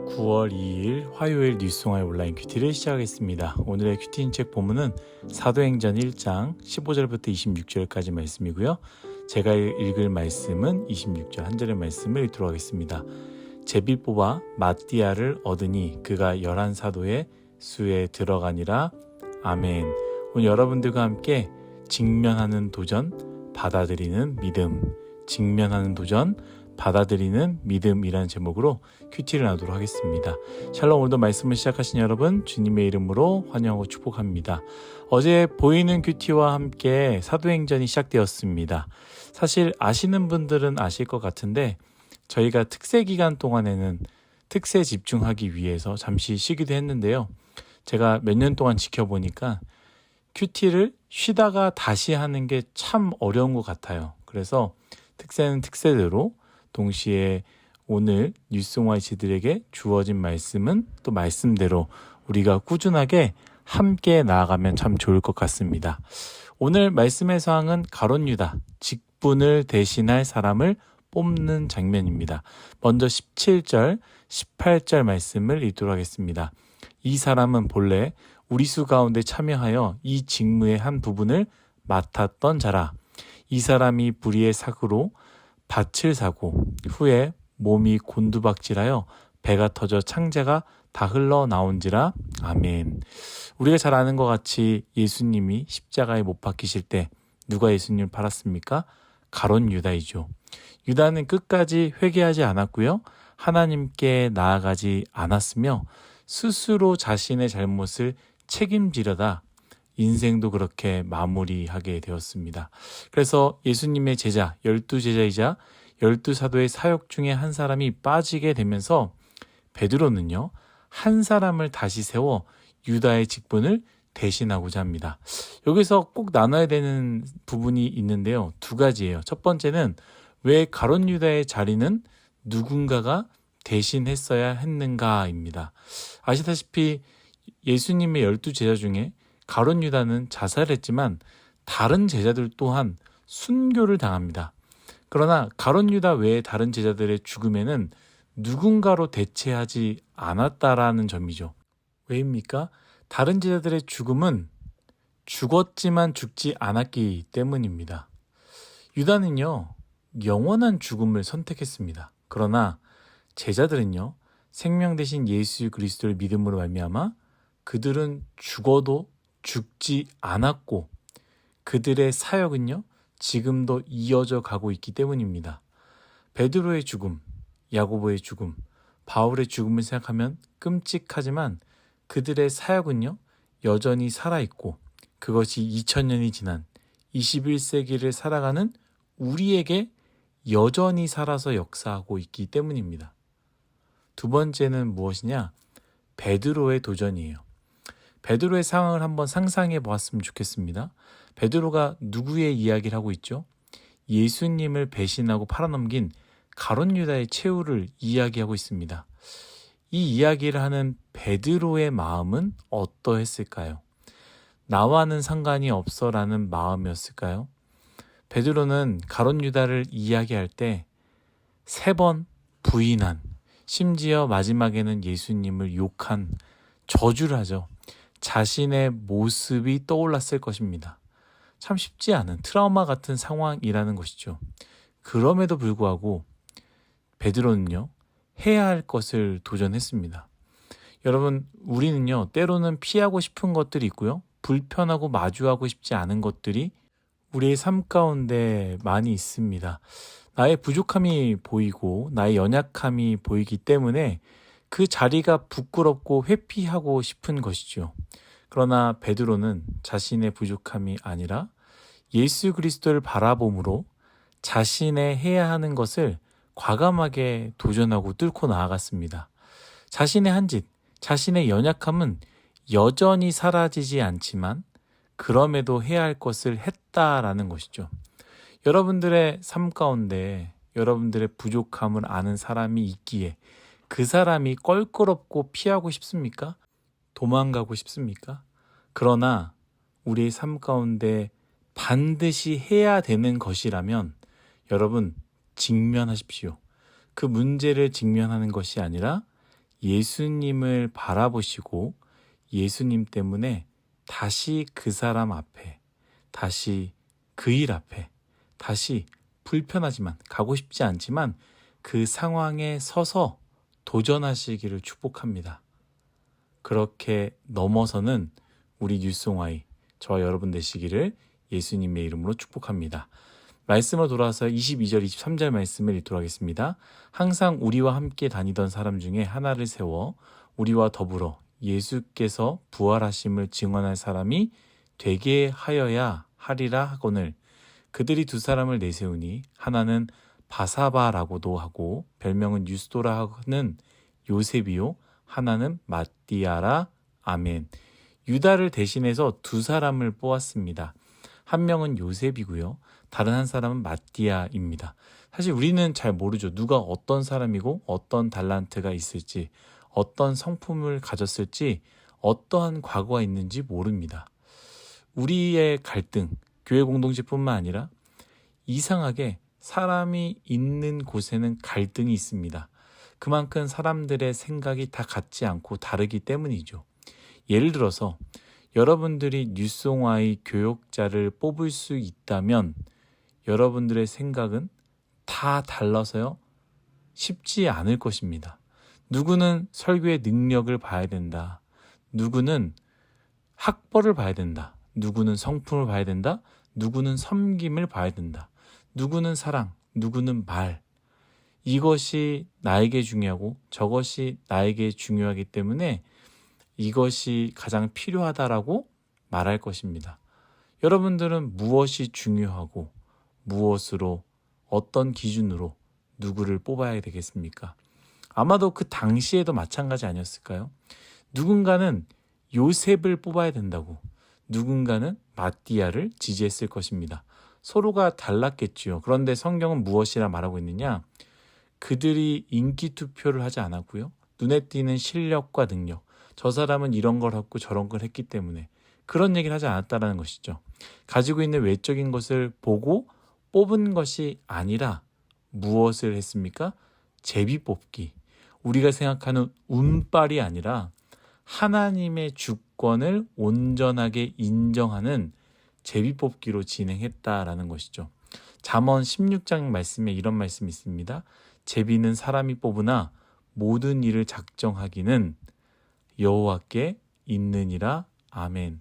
9월 2일 화요일 뉴스송화의 온라인 큐티를 시작하겠습니다. 오늘의 큐티인 책 본문은 사도행전 1장 15절부터 26절까지 말씀이고요. 제가 읽을 말씀은 26절 한 절의 말씀을 읽도록 하겠습니다. 제비 뽑아 마띠아를 얻으니 그가 11사도의 수에 들어가니라. 아멘. 오늘 여러분들과 함께 직면하는 도전, 받아들이는 믿음, 직면하는 도전, 받아들이는 믿음이라는 제목으로 큐티를 나누도록 하겠습니다. 샬롬. 오늘도 말씀을 시작하신 여러분 주님의 이름으로 환영하고 축복합니다. 어제 보이는 큐티와 함께 사도행전이 시작되었습니다. 사실 아시는 분들은 아실 것 같은데 저희가 특세 기간 동안에는 특세 집중하기 위해서 잠시 쉬기도 했는데요. 제가 몇 년 동안 지켜보니까 큐티를 쉬다가 다시 하는 게 참 어려운 것 같아요. 그래서 특세는 특세대로 동시에 오늘 뉴스송화이시들에게 주어진 말씀은 또 말씀대로 우리가 꾸준하게 함께 나아가면 참 좋을 것 같습니다. 오늘 말씀의 사항은 가룟 유다, 직분을 대신할 사람을 뽑는 장면입니다. 먼저 17절, 18절 말씀을 읽도록 하겠습니다. 이 사람은 본래 우리 수 가운데 참여하여 이 직무의 한 부분을 맡았던 자라. 이 사람이 불의의 사고로 밭을 사고 후에 몸이 곤두박질하여 배가 터져 창자가 다 흘러나온지라. 아멘. 우리가 잘 아는 것 같이 예수님이 십자가에 못 박히실 때 누가 예수님을 팔았습니까? 가룟 유다이죠. 유다는 끝까지 회개하지 않았고요. 하나님께 나아가지 않았으며 스스로 자신의 잘못을 책임지려다 인생도 그렇게 마무리하게 되었습니다. 그래서 예수님의 제자, 12제자이자 12사도의 사역 중에 한 사람이 빠지게 되면서 베드로는요, 한 사람을 다시 세워 유다의 직분을 대신하고자 합니다. 여기서 꼭 나눠야 되는 부분이 있는데요. 두 가지예요. 첫 번째는 왜 가룟 유다의 자리는 누군가가 대신했어야 했는가입니다. 아시다시피 예수님의 12제자 중에 가룟 유다는 자살했지만 다른 제자들 또한 순교를 당합니다. 그러나 가룟 유다 외의 다른 제자들의 죽음에는 누군가로 대체하지 않았다라는 점이죠. 왜입니까? 다른 제자들의 죽음은 죽었지만 죽지 않았기 때문입니다. 유다는요, 영원한 죽음을 선택했습니다. 그러나 제자들은요, 생명 대신 예수 그리스도를 믿음으로 말미암아 그들은 죽어도 죽지 않았고 그들의 사역은요, 지금도 이어져 가고 있기 때문입니다. 베드로의 죽음, 야고보의 죽음, 바울의 죽음을 생각하면 끔찍하지만 그들의 사역은요, 여전히 살아있고 그것이 2000년이 지난 21세기를 살아가는 우리에게 여전히 살아서 역사하고 있기 때문입니다. 두 번째는 무엇이냐? 베드로의 도전이에요. 베드로의 상황을 한번 상상해 보았으면 좋겠습니다. 베드로가 누구의 이야기를 하고 있죠? 예수님을 배신하고 팔아넘긴 가룟 유다의 최후를 이야기하고 있습니다. 이 이야기를 하는 베드로의 마음은 어떠했을까요? 나와는 상관이 없어라는 마음이었을까요? 베드로는 가룟 유다를 이야기할 때 3번 부인한, 심지어 마지막에는 예수님을 욕한, 저주를 하죠. 자신의 모습이 떠올랐을 것입니다. 참 쉽지 않은 트라우마 같은 상황이라는 것이죠. 그럼에도 불구하고 베드로는요, 해야 할 것을 도전했습니다. 여러분, 우리는요, 때로는 피하고 싶은 것들이 있고요, 불편하고 마주하고 싶지 않은 것들이 우리의 삶 가운데 많이 있습니다. 나의 부족함이 보이고 나의 연약함이 보이기 때문에 그 자리가 부끄럽고 회피하고 싶은 것이죠. 그러나 베드로는 자신의 부족함이 아니라 예수 그리스도를 바라봄으로 자신의 해야 하는 것을 과감하게 도전하고 뚫고 나아갔습니다. 자신의 한 짓, 자신의 연약함은 여전히 사라지지 않지만 그럼에도 해야 할 것을 했다라는 것이죠. 여러분들의 삶 가운데 여러분들의 부족함을 아는 사람이 있기에 그 사람이 껄끄럽고 피하고 싶습니까? 도망가고 싶습니까? 그러나 우리의 삶 가운데 반드시 해야 되는 것이라면 여러분 직면하십시오. 그 문제를 직면하는 것이 아니라 예수님을 바라보시고 예수님 때문에 다시 그 사람 앞에, 다시 그 일 앞에, 다시 불편하지만, 가고 싶지 않지만 그 상황에 서서 도전하시기를 축복합니다. 그렇게 넘어서는 우리 뉴송아이, 저와 여러분 되시기를 예수님의 이름으로 축복합니다. 말씀으로 돌아와서 22절, 23절 말씀을 읽도록 하겠습니다. 항상 우리와 함께 다니던 사람 중에 하나를 세워 우리와 더불어 예수께서 부활하심을 증언할 사람이 되게 하여야 하리라 하거늘 그들이 두 사람을 내세우니 하나는 바사바라고도 하고 별명은 유스도라 하는 요셉이요 하나는 마띠아라. 아멘. 유다를 대신해서 두 사람을 뽑았습니다. 한 명은 요셉이고요. 다른 한 사람은 마띠아입니다. 사실 우리는 잘 모르죠. 누가 어떤 사람이고 어떤 달란트가 있을지, 어떤 성품을 가졌을지, 어떠한 과거가 있는지 모릅니다. 우리의 갈등, 교회 공동체뿐만 아니라 이상하게 사람이 있는 곳에는 갈등이 있습니다. 그만큼 사람들의 생각이 다 같지 않고 다르기 때문이죠. 예를 들어서 여러분들이 뉴송아이 교역자를 뽑을 수 있다면 여러분들의 생각은 다 달라서요. 쉽지 않을 것입니다. 누구는 설교의 능력을 봐야 된다. 누구는 학벌을 봐야 된다. 누구는 성품을 봐야 된다. 누구는 섬김을 봐야 된다. 누구는 사랑, 누구는 말. 이것이 나에게 중요하고 저것이 나에게 중요하기 때문에 이것이 가장 필요하다라고 말할 것입니다. 여러분들은 무엇이 중요하고 무엇으로 어떤 기준으로 누구를 뽑아야 되겠습니까? 아마도 그 당시에도 마찬가지 아니었을까요? 누군가는 요셉을 뽑아야 된다고, 누군가는 마띠아를 지지했을 것입니다. 서로가 달랐겠지요. 그런데 성경은 무엇이라 말하고 있느냐? 그들이 인기 투표를 하지 않았고요. 눈에 띄는 실력과 능력, 저 사람은 이런 걸 했고 저런 걸 했기 때문에 그런 얘기를 하지 않았다는 것이죠. 가지고 있는 외적인 것을 보고 뽑은 것이 아니라 무엇을 했습니까? 제비 뽑기. 우리가 생각하는 운빨이 아니라 하나님의 주권을 온전하게 인정하는 제비 뽑기로 진행했다라는 것이죠. 잠언 16장 말씀에 이런 말씀이 있습니다. 제비는 사람이 뽑으나 모든 일을 작정하기는 여호와께 있느니라. 아멘.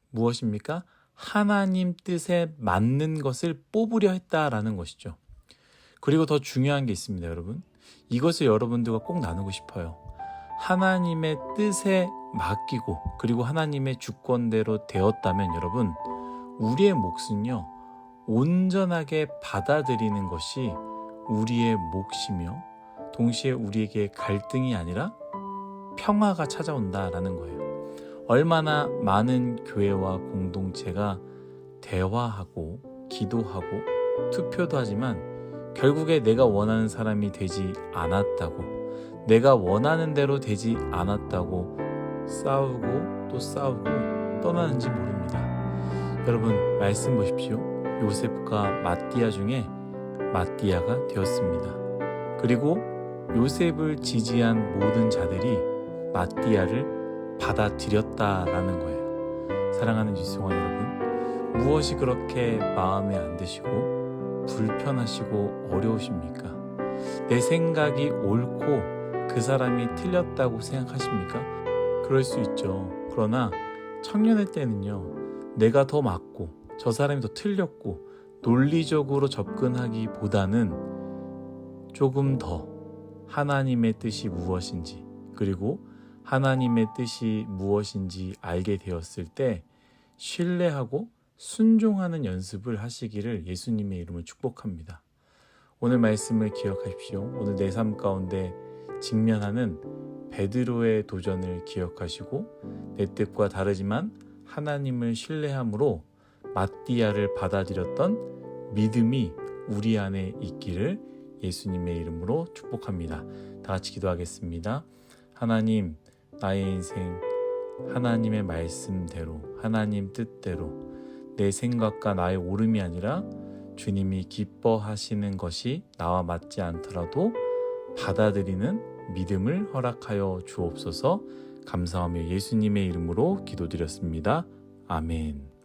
무엇입니까? 하나님 뜻에 맞는 것을 뽑으려 했다라는 것이죠. 그리고 더 중요한 게 있습니다, 여러분. 이것을 여러분들과 꼭 나누고 싶어요. 하나님의 뜻에 맡기고 그리고 하나님의 주권대로 되었다면 여러분, 우리의 몫은요, 온전하게 받아들이는 것이 우리의 몫이며 동시에 우리에게 갈등이 아니라 평화가 찾아온다라는 거예요. 얼마나 많은 교회와 공동체가 대화하고 기도하고 투표도 하지만 결국에 내가 원하는 사람이 되지 않았다고, 내가 원하는 대로 되지 않았다고 싸우고 또 싸우고 떠나는지 모릅니다. 여러분, 말씀 보십시오. 요셉과 마띠아 중에 마띠아가 되었습니다. 그리고 요셉을 지지한 모든 자들이 마띠아를 받아들였다라는 거예요. 사랑하는 뉴송아 여러분, 무엇이 그렇게 마음에 안 드시고 불편하시고 어려우십니까? 내 생각이 옳고 그 사람이 틀렸다고 생각하십니까? 그럴 수 있죠. 그러나 청년의 때는요, 내가 더 맞고 저 사람이 더 틀렸고 논리적으로 접근하기보다는 조금 더 하나님의 뜻이 무엇인지, 그리고 하나님의 뜻이 무엇인지 알게 되었을 때 신뢰하고 순종하는 연습을 하시기를 예수님의 이름으로 축복합니다. 오늘 말씀을 기억하십시오. 오늘 내 삶 가운데 직면하는 베드로의 도전을 기억하시고 내 뜻과 다르지만 하나님을 신뢰함으로 마띠아를 받아들였던 믿음이 우리 안에 있기를 예수님의 이름으로 축복합니다. 다 같이 기도하겠습니다. 하나님, 나의 인생 하나님의 말씀대로, 하나님 뜻대로 내 생각과 나의 옳음이 아니라 주님이 기뻐하시는 것이 나와 맞지 않더라도 받아들이는 믿음을 허락하여 주옵소서. 감사하며 예수님의 이름으로 기도드렸습니다. 아멘.